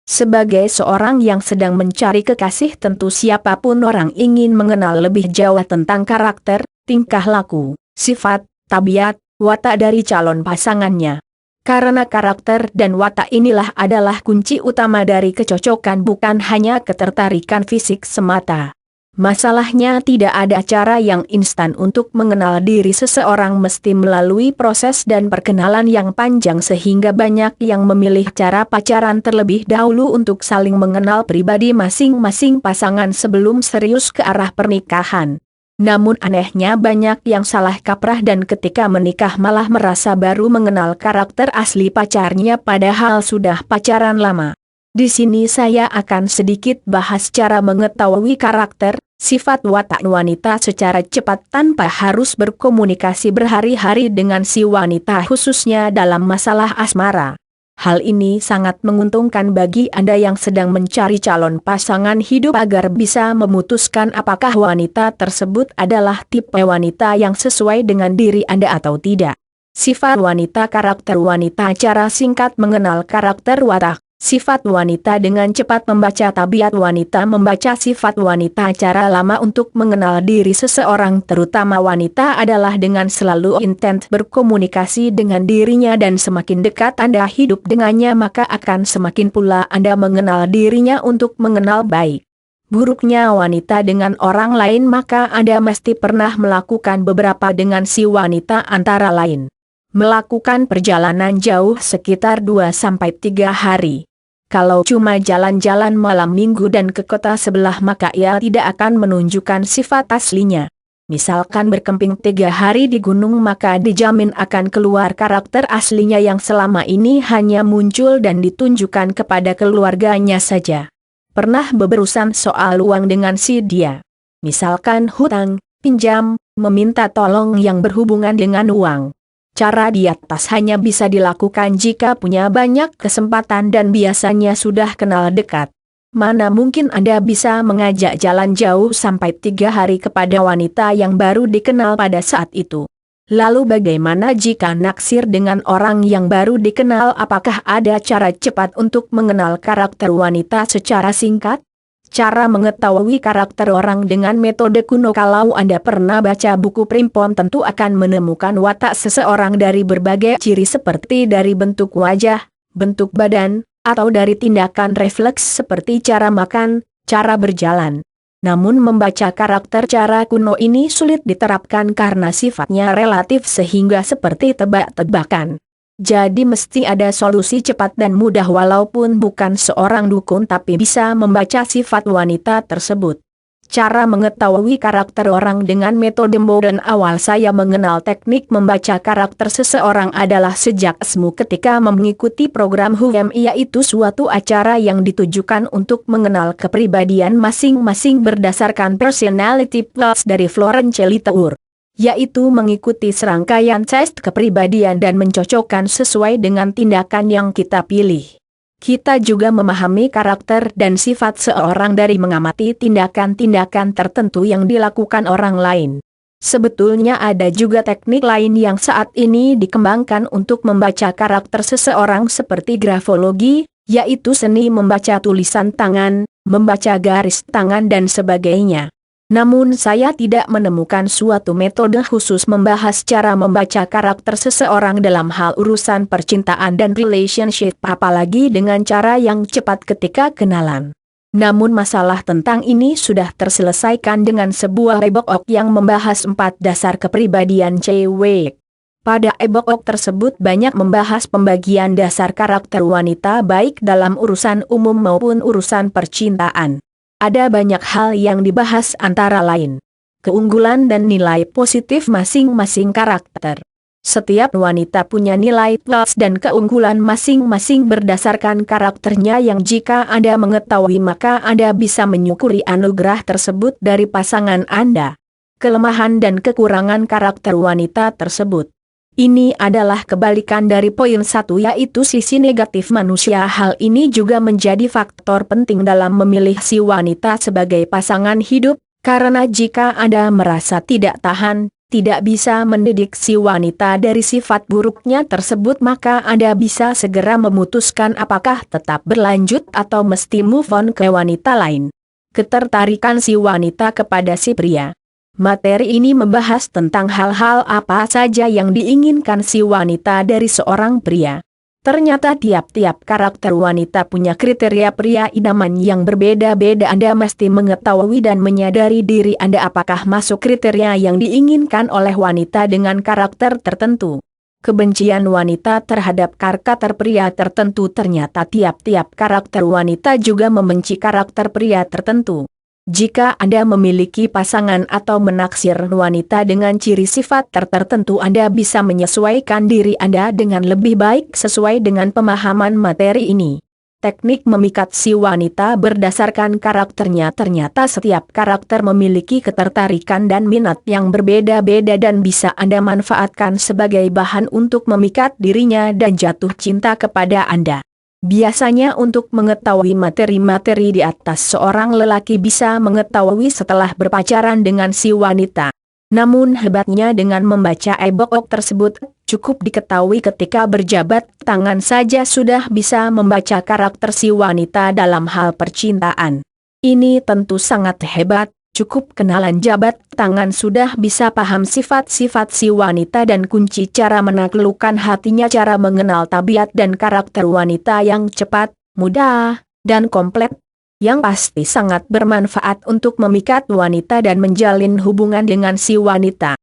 Sebagai seorang yang sedang mencari kekasih, tentu siapapun orang ingin mengenal lebih jauh tentang karakter, tingkah laku, sifat, tabiat, watak dari calon pasangannya. Karena karakter dan watak inilah adalah kunci utama dari kecocokan, bukan hanya ketertarikan fisik semata. Masalahnya tidak ada cara yang instan untuk mengenal diri seseorang, mesti melalui proses dan perkenalan yang panjang, sehingga banyak yang memilih cara pacaran terlebih dahulu untuk saling mengenal pribadi masing-masing pasangan sebelum serius ke arah pernikahan. Namun anehnya banyak yang salah kaprah dan ketika menikah malah merasa baru mengenal karakter asli pacarnya padahal sudah pacaran lama. Di sini saya akan sedikit bahas cara mengetahui karakter, sifat watak wanita secara cepat tanpa harus berkomunikasi berhari-hari dengan si wanita, khususnya dalam masalah asmara. Hal ini sangat menguntungkan bagi Anda yang sedang mencari calon pasangan hidup agar bisa memutuskan apakah wanita tersebut adalah tipe wanita yang sesuai dengan diri Anda atau tidak. Sifat wanita, karakter wanita. Cara singkat mengenal karakter watak. Sifat wanita dengan cepat membaca tabiat wanita, membaca sifat wanita. Cara lama untuk mengenal diri seseorang terutama wanita adalah dengan selalu intens berkomunikasi dengan dirinya, dan semakin dekat Anda hidup dengannya maka akan semakin pula Anda mengenal dirinya untuk mengenal baik buruknya wanita dengan orang lain, maka Anda mesti pernah melakukan beberapa dengan si wanita, antara lain melakukan perjalanan jauh sekitar 2-3 hari. Kalau cuma jalan-jalan malam minggu dan ke kota sebelah maka ia tidak akan menunjukkan sifat aslinya. Misalkan berkemping 3 hari di gunung maka dijamin akan keluar karakter aslinya yang selama ini hanya muncul dan ditunjukkan kepada keluarganya saja. Pernah berurusan soal uang dengan si dia. Misalkan hutang, pinjam, meminta tolong yang berhubungan dengan uang. Cara di atas hanya bisa dilakukan jika punya banyak kesempatan dan biasanya sudah kenal dekat. Mana mungkin Anda bisa mengajak jalan jauh sampai 3 hari kepada wanita yang baru dikenal pada saat itu. Lalu bagaimana jika naksir dengan orang yang baru dikenal? Apakah ada cara cepat untuk mengenal karakter wanita secara singkat? Cara mengetahui karakter orang dengan metode kuno. Kalau Anda pernah baca buku primbon tentu akan menemukan watak seseorang dari berbagai ciri seperti dari bentuk wajah, bentuk badan, atau dari tindakan refleks seperti cara makan, cara berjalan. Namun membaca karakter cara kuno ini sulit diterapkan karena sifatnya relatif sehingga seperti tebak-tebakan. Jadi mesti ada solusi cepat dan mudah, walaupun bukan seorang dukun tapi bisa membaca sifat wanita tersebut. Cara mengetahui karakter orang dengan metode modern. Awal saya mengenal teknik membaca karakter seseorang adalah sejak SMU ketika mengikuti program HUM, yaitu suatu acara yang ditujukan untuk mengenal kepribadian masing-masing berdasarkan personality plots dari Florence Littauer. Yaitu mengikuti serangkaian tes kepribadian dan mencocokkan sesuai dengan tindakan yang kita pilih. Kita juga memahami karakter dan sifat seorang dari mengamati tindakan-tindakan tertentu yang dilakukan orang lain. Sebetulnya ada juga teknik lain yang saat ini dikembangkan untuk membaca karakter seseorang seperti grafologi, yaitu seni membaca tulisan tangan, membaca garis tangan dan sebagainya. Namun saya tidak menemukan suatu metode khusus membahas cara membaca karakter seseorang dalam hal urusan percintaan dan relationship, apalagi dengan cara yang cepat ketika kenalan. Namun masalah tentang ini sudah terselesaikan dengan sebuah e-book yang membahas 4 dasar kepribadian cewek. Pada e-book tersebut banyak membahas pembagian dasar karakter wanita baik dalam urusan umum maupun urusan percintaan. Ada banyak hal yang dibahas, antara lain keunggulan dan nilai positif masing-masing karakter. Setiap wanita punya nilai plus dan keunggulan masing-masing berdasarkan karakternya yang jika Anda mengetahui maka Anda bisa menyukuri anugerah tersebut dari pasangan Anda. Kelemahan dan kekurangan karakter wanita tersebut. Ini adalah kebalikan dari poin 1, yaitu sisi negatif manusia. Hal ini juga menjadi faktor penting dalam memilih si wanita sebagai pasangan hidup, karena jika Anda merasa tidak tahan, tidak bisa mendidik si wanita dari sifat buruknya tersebut, maka Anda bisa segera memutuskan apakah tetap berlanjut atau mesti move on ke wanita lain. Ketertarikan si wanita kepada si pria. Materi ini membahas tentang hal-hal apa saja yang diinginkan si wanita dari seorang pria. Ternyata tiap-tiap karakter wanita punya kriteria pria idaman yang berbeda-beda. Anda mesti mengetahui dan menyadari diri Anda apakah masuk kriteria yang diinginkan oleh wanita dengan karakter tertentu. Kebencian wanita terhadap karakter pria tertentu. Ternyata tiap-tiap karakter wanita juga membenci karakter pria tertentu. Jika Anda memiliki pasangan atau menaksir wanita dengan ciri sifat tertentu, Anda bisa menyesuaikan diri Anda dengan lebih baik sesuai dengan pemahaman materi ini. Teknik memikat si wanita berdasarkan karakternya. Ternyata setiap karakter memiliki ketertarikan dan minat yang berbeda-beda dan bisa Anda manfaatkan sebagai bahan untuk memikat dirinya dan jatuh cinta kepada Anda. Biasanya untuk mengetahui materi-materi di atas, seorang lelaki bisa mengetahui setelah berpacaran dengan si wanita. Namun hebatnya dengan membaca e-book tersebut, cukup diketahui ketika berjabat tangan saja sudah bisa membaca karakter si wanita dalam hal percintaan. Ini tentu sangat hebat. Cukup kenalan jabat tangan sudah bisa paham sifat-sifat si wanita dan kunci cara menaklukkan hatinya, cara mengenal tabiat dan karakter wanita yang cepat, mudah, dan komplit, yang pasti sangat bermanfaat untuk memikat wanita dan menjalin hubungan dengan si wanita.